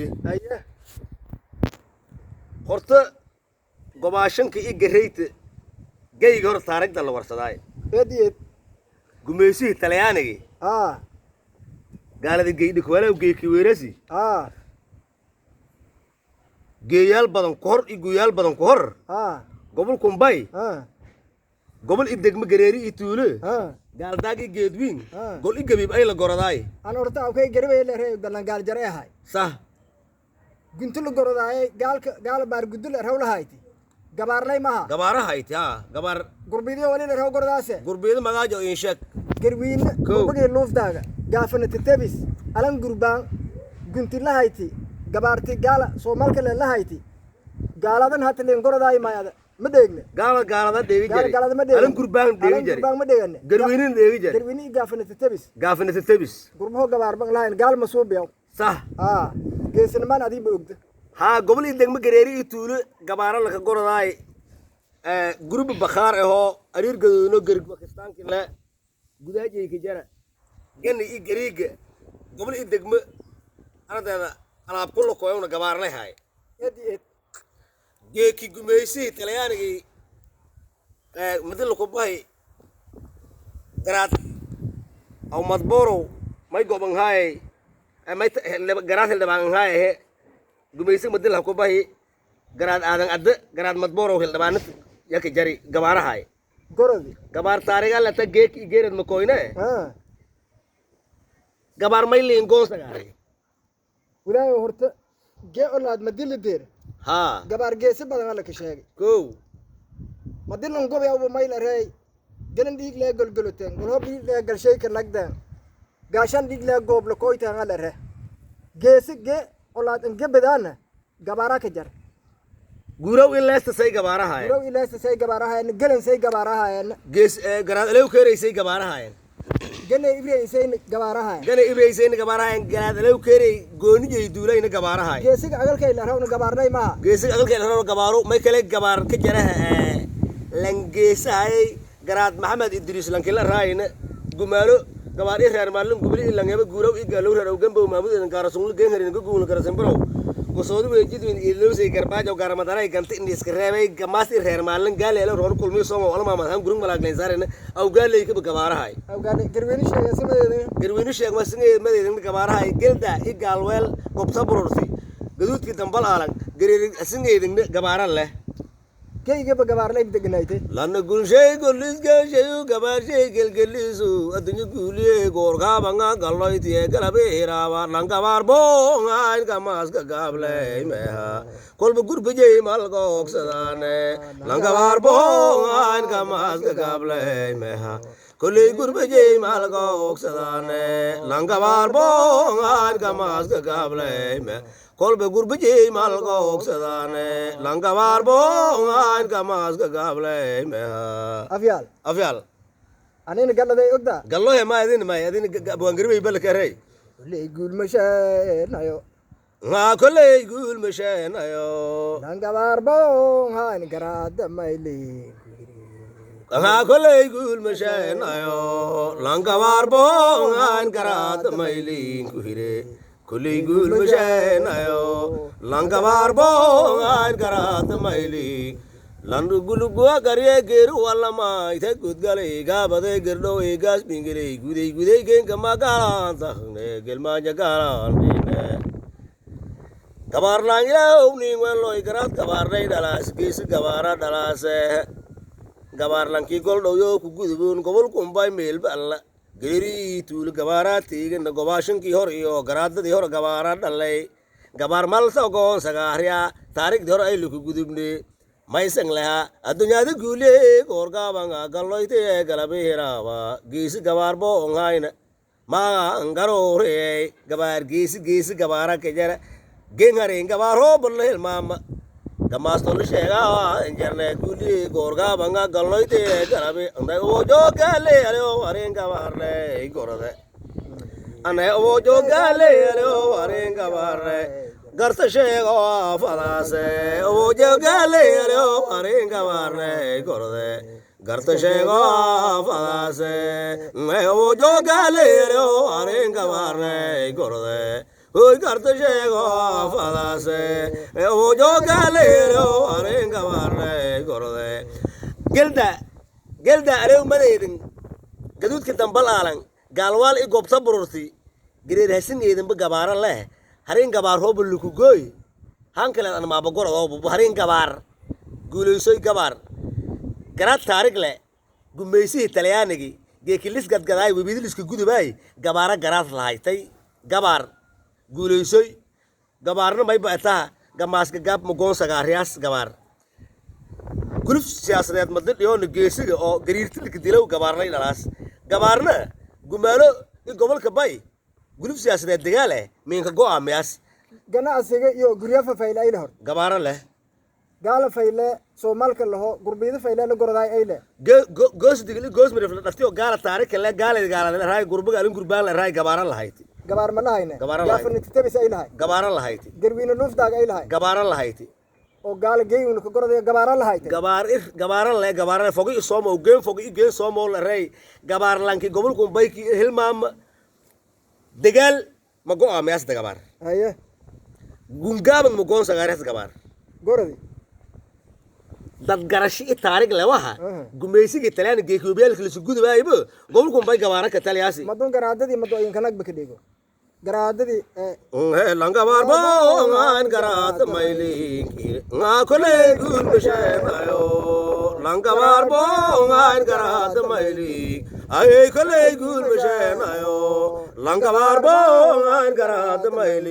أيه horta gobashanka iyo gareyta geyga hor taariikhda la warsaday هديت gumeysii talyaaniga gaalada geeydi walaw geeyki weerasi geeyal badan ku hor iyo guyaal badan ku hor gobol kumbay gobol idegma gareeri iyo tuulo gaaldaagi geedwiin gol i gabiib ay la gorodaay أنا أرتاح كي قريبة اللي هي قلنا قال جريها هاي sah قلت له قرض هاي قال بار قلت له رهول هايتي قبار لي معها gabaaraha ay taa gabar قربيدي ولي رهول قرضاسه gurbeedo magaajo in sheeg قربين قربي اللوف داغا قافنة التبس ألان قربان قلت له هايتي قبارتي قال صومالك اللي هايتي قال هذا هات اللي قرض هاي ما هذا مدقنا gaalada deebi jiray قال هذا مدقنا alan gurbaan deebi jiray قربان مدقنا garweynin deebi jiray قربيني قافنة التبس gaafina tabis قربه قبار بان لاين قال مسوب يوم sah جيسن ما نادي بوجد ها gobol idegma gareeri iyo tuulo gabaara la ka gorodaay group bakhaar ahoo ariir gadoodno garig bakistaanki le gudaajay ka jara ganni i gariiga gobol idegma ardeeda alaab kullu kooyuna gabaar leh hay هديت geeki gumeysii talyaanigi madal ku bahay garaad aw madboro may goban hay may garaad hildhibaan hay gumeysii madal ku bahay garaad aadan adde garaad madboro hildhibaanad yaka jari gabaarahay قرضي gabaar taariga la ta geeki geerad ma koyne gabaar may liin goon sagaare ولا هرت جاء أولاد مديل الدير ha قبار جيس بدن الله كشاقي ko مديل نقول يا أبو مايل رأي جلن ديك لا قل قلتين قل هو ديك لا قل شيء كنقدان قاشان ديك لا قبل كوي تان على رأي جيس جاء أولاد إن جب بدانا قبارة كجر guraw in leesta say gabaarahay ولو إلا سي قبارها إن جلن سي قبارها إن gees garaad alew keereysay gabaarahay جلن إبري سي قبارها gana ibraysayna gabaarahay garaad alew keerey goonijay duulayna gabaarahay جيسك أقل كي لا هون قبارنا ما geesiga adalkeen raro gabaaro may kale gabaar ka jaraha langeesahay garaad maxamed idriis lankila raayna gumaalo gabaar i reer maalin gubli langaba guuraw i gaalow reer gambow maamudan gaarasungul geenharin ka guul garasanbaro kusoodu weejidwin iloosay garbaajo gaarmadaray ganta in iska reebay gamaas i reer maalin gaaleelo roor kulmiyo soomo wala maamad han gurung malaagleen saarena aw gaalay ka gabaarahay أو قال قربين شيء اسمه garweynu sheeg masingeed madeedin gabaarahay gelda i gaalweel gobta burursi gaduudki dambal aalan gareerin asingeedin gabaaran leh كي جب قبار لا يبدأ جنايته lana gulshay gulis gashayu gabaashay gelgelisu adduunyo guuliye goorgaabanga galloytiye galabe hiraaba langabaar boongayn gamaaska gaabley meha kolba gurbajey malga ogsadaane langabaar boongayn gamaaska gaabley meha koley gurbajey malga ogsadaane langabaar boongayn gamaaska gaabley meha kolba gurbajey malga ogsadaane langabaar boongayn gamaaska gaabley meha أفيال afyaal أنا نقول ذا يقدر gallohe ma adin buangaribay balkarey اللي يقول مشينا يو maa koley guul masheenayo لانقبار بون هاي نقراد مايلي maa koley guul masheenayo langabaar boongayn garaad mayliin ku hire koley guul masheenayo langabaar boongayn garaad mayliin landu gulugua garye geeru walama ite gudgalay gaabade gerdhow gaas bingeley gudey geenka magalaan takhne gelmaaja gaalaan dhine gabaarlaan ilaahow niin weloy garaad gabaarnay dhalaas geesi gabaara dhalaase gabaarlankii goldhowyoo ku guduboon gobol kumbay meelba alla geerii tuul gabaaraa tiigina gobaashankii hor iyo garaadadii hor gabaara dhalay gabaar malsa goon sagaarya taariikhdii hor ayluku gudubne maysan laha adduunyada guuliye goorgaabanga galloytee galabe hiraaba geesi gabaar boongayna maangaroorey gabaar geesi gabaara kajara genhareen gabaar hoobolla hilmaama gamaastolli sheegaa injarne guuliye goorgaabanga galloytee galabe anday owojoogale aleo wareen gabaarle gorode anay owojoogale aleo wareen gabaarle garta sheego fadaase owojoogale aleo wareen gabaarle gorode garta sheego fadaase owojoogale aleo wareen gabaarle gorode hoy karta sheego fadase o jogalero aren gabarre gorde gelda arew mareedin gaduudka dambal aalan gaalwaal i goobta bururti gareer hasin eedan ba gabaara leh harin gabaar hoob luku gooy han kale aan ma bagor oo harin gabaar guulaysoy gabaar garaad taariikh leh gumeysii talyaanigi geekilis gadgadaay webidilisku gudubay gabaara garaad lahaystay gabaar guulaysoy gabaarna may baataa gamaaska gaab mugoon sagaariyas gabaar guluf siyaasadeed madad iyo geesiga oo gariirtilka dilow gabaarnay dhalaas gabaarna gumaalo in gobolka bay guluf siyaasadeed dagaale meenka go'aamiyas ganacsiga iyo guryaha fayla ay hor gabaara leh gaala fayle Soomalka laho gurbiyada fayla la gorday ay leh goos digli goos mirif la dhaftiyo gaala taariikh la gaala raay gurbaga alin gurbaan la raay gabaara lahayti gabaar ma lahayna gabaara tabis ay lahay gabaara lahayti garbiina nuufdaag ay lahay gabaara lahayti oo gaala geeyun ka gorday gabaara lahayti gabaara fogi soomo geen soomo la raay gabaar lanki gobolku bayki hilmaam degal ma go'aamiyas gabaar haye gungaaban ma goon sagaaris gabaar goradi dad garashi taariikh leh waxa gumeysiga Talyaaniga geekoobyaalka la sugudaayba gobolku bay gabaara ka talyaasi madun garaadadii madooyin kanag ba ka dhigo garaadadii langa barbo ngan garaad maylinki nga kole gul bashanayo langa barbo ngan garaad mayli ay kole gul bashanayo langa barbo ngan garaad mayli